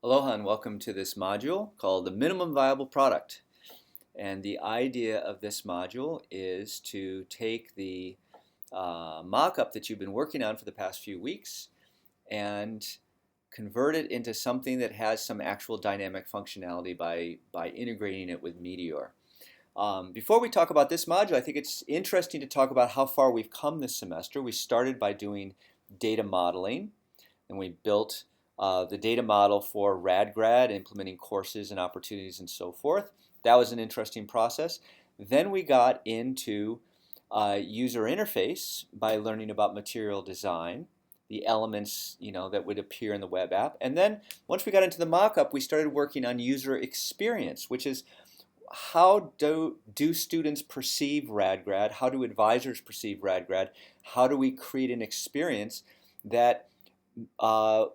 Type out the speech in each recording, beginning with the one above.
Aloha and welcome to this module called the Minimum Viable Product. And the idea of this module is to take the mock-up that you've been working on for the past few weeks and convert it into something that has some actual dynamic functionality by integrating it with Meteor. Before we talk about this module, I think it's interesting to talk about how far we've come this semester. We started by doing data modeling, and we built the data model for RadGrad, implementing courses and opportunities and so forth. That was an interesting process. Then we got into user interface by learning about material design, the elements that would appear in the web app. And then once we got into the mock-up, we started working on user experience, which is how do students perceive RadGrad? How do advisors perceive RadGrad? How do we create an experience that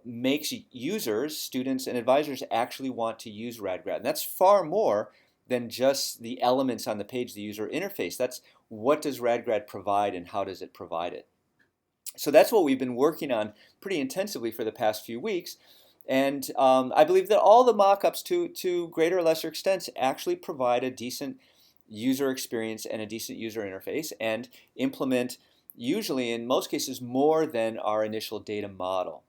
makes users, students, and advisors actually want to use RadGrad? And that's far more than just the elements on the page, the user interface. That's what does RadGrad provide and how does it provide it? So that's what we've been working on pretty intensively for the past few weeks. And I believe that all the mock-ups to greater or lesser extents actually provide a decent user experience and a decent user interface and implement, usually in most cases, more than our initial data model.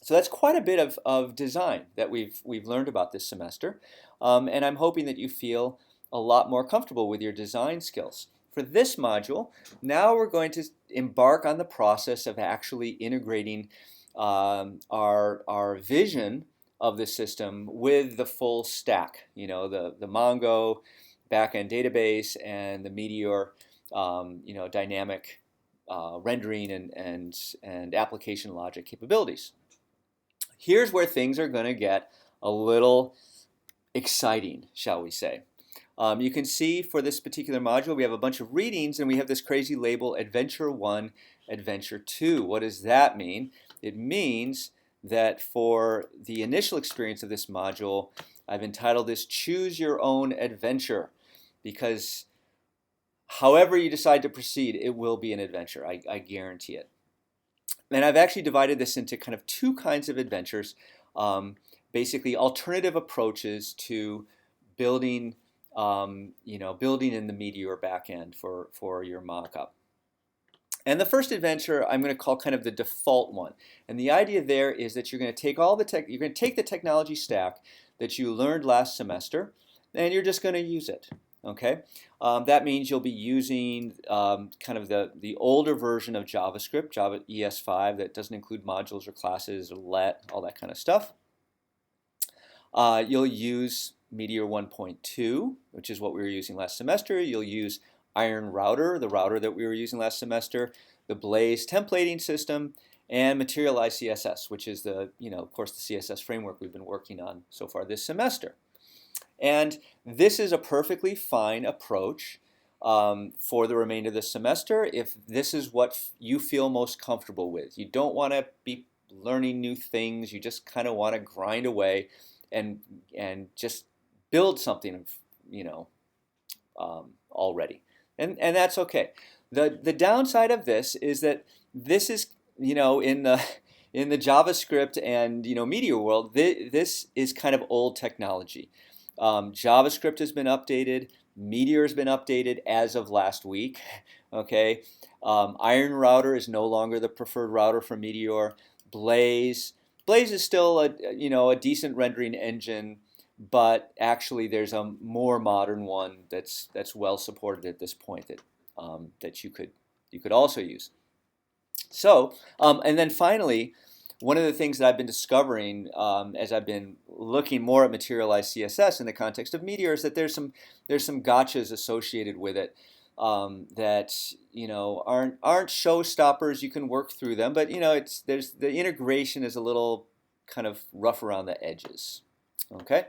So that's quite a bit of design that we've learned about this semester. And I'm hoping that you feel a lot more comfortable with your design skills. For this module, now we're going to embark on the process of actually integrating our vision of the system with the full stack, the Mongo backend database and the Meteor dynamic rendering and application logic capabilities. Here's where things are going to get a little exciting, shall we say. You can see for this particular module we have a bunch of readings and we have this crazy label Adventure 1, Adventure 2. What does that mean? It means that for the initial experience of this module, I've entitled this Choose Your Own Adventure, because however you decide to proceed, it will be an adventure. I guarantee it. And I've actually divided this into kind of two kinds of adventures, basically alternative approaches to building, building in the Meteor backend for your mockup. And the first adventure I'm going to call kind of the default one. And the idea there is that you're going to take the technology stack that you learned last semester, and you're just going to use it. Okay, that means you'll be using kind of the older version of JavaScript, Java ES5, that doesn't include modules or classes or let, all that kind of stuff. You'll use Meteor 1.2, which is what we were using last semester. You'll use Iron Router, the router that we were using last semester, the Blaze templating system, and Materialize CSS, which is of course, the CSS framework we've been working on so far this semester. And this is a perfectly fine approach for the remainder of the semester if this is what you feel most comfortable with. You don't want to be learning new things. You just kind of want to grind away and just build something, already. And that's okay. The downside of this is that this is, in the JavaScript and Meteor world, this is kind of old technology. JavaScript has been updated. Meteor has been updated as of last week. Okay, Iron Router is no longer the preferred router for Meteor. Blaze is still a decent rendering engine, but actually there's a more modern one that's well supported at this point that you could also use. So and then finally, one of the things that I've been discovering as I've been looking more at Materialize CSS in the context of Meteor is that there's some gotchas associated with it that aren't showstoppers. You can work through them, but the integration is a little kind of rough around the edges. Okay,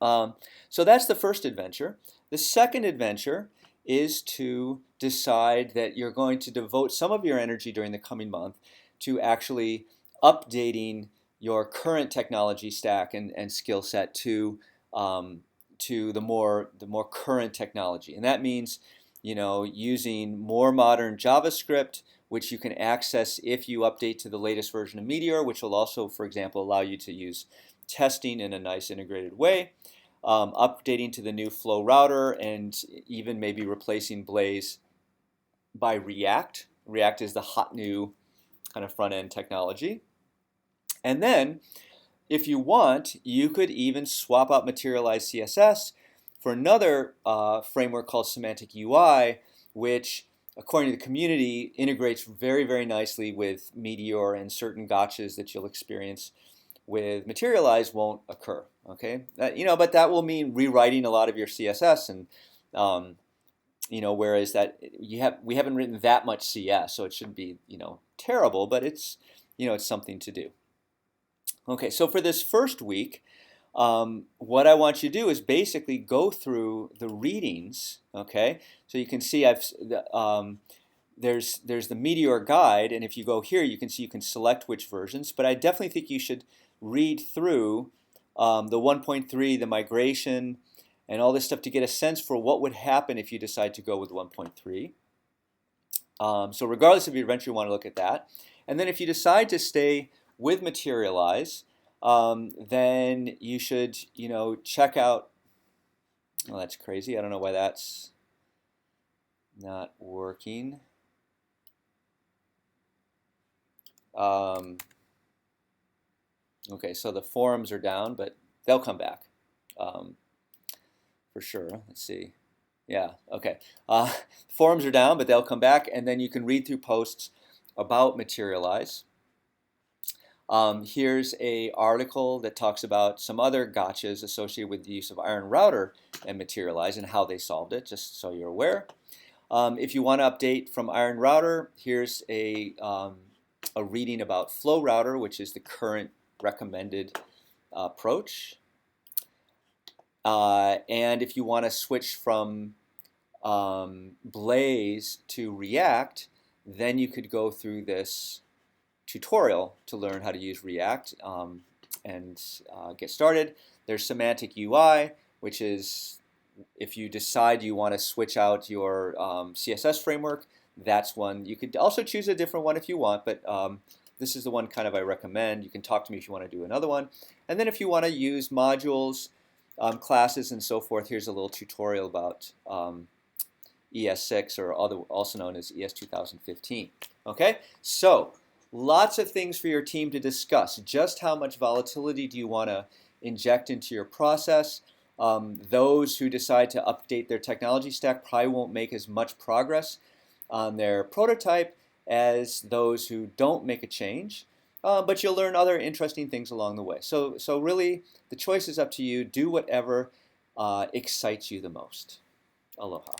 so that's the first adventure. The second adventure is to decide that you're going to devote some of your energy during the coming month to actually updating your current technology stack and skill set to the more current technology, and that means using more modern JavaScript which you can access if you update to the latest version of Meteor, which will also, for example, allow you to use testing in a nice integrated way, updating to the new Flow router, and even maybe replacing Blaze by React. React is the hot new kind of front-end technology. And then, if you want, you could even swap out Materialize CSS for another framework called Semantic UI, which, according to the community, integrates very, very nicely with Meteor, and certain gotchas that you'll experience with Materialize won't occur. Okay, but that will mean rewriting a lot of your CSS, and whereas that we haven't written that much CS, so it shouldn't be terrible, but it's it's something to do. Okay, so for this first week, what I want you to do is basically go through the readings. Okay, so you can see there's the Meteor guide, and if you go here, you can see you can select which versions. But I definitely think you should read through the 1.3, the migration, and all this stuff to get a sense for what would happen if you decide to go with 1.3. So regardless if you eventually want to look at that, and then if you decide to stay with Materialize, then you should check out. Oh, that's crazy. I don't know why that's not working. Okay, so the forums are down, but they'll come back for sure. Let's see. Yeah, okay. Forums are down, but they'll come back, and then you can read through posts about Materialize. Here's an article that talks about some other gotchas associated with the use of Iron Router and Materialize and how they solved it, just so you're aware. If you want to update from Iron Router, here's a reading about Flow Router, which is the current recommended approach. And if you want to switch from Blaze to React, then you could go through this tutorial to learn how to use React and get started. There's Semantic UI, which is if you decide you want to switch out your CSS framework, that's one. You could also choose a different one if you want, but this is the one kind of I recommend. You can talk to me if you want to do another one. And then if you want to use modules, classes, and so forth, here's a little tutorial about ES6, or also known as ES 2015. Okay, so lots of things for your team to discuss. Just how much volatility do you want to inject into your process? Those who decide to update their technology stack probably won't make as much progress on their prototype as those who don't make a change, but you'll learn other interesting things along the way. So really, the choice is up to you. Do whatever excites you the most. Aloha.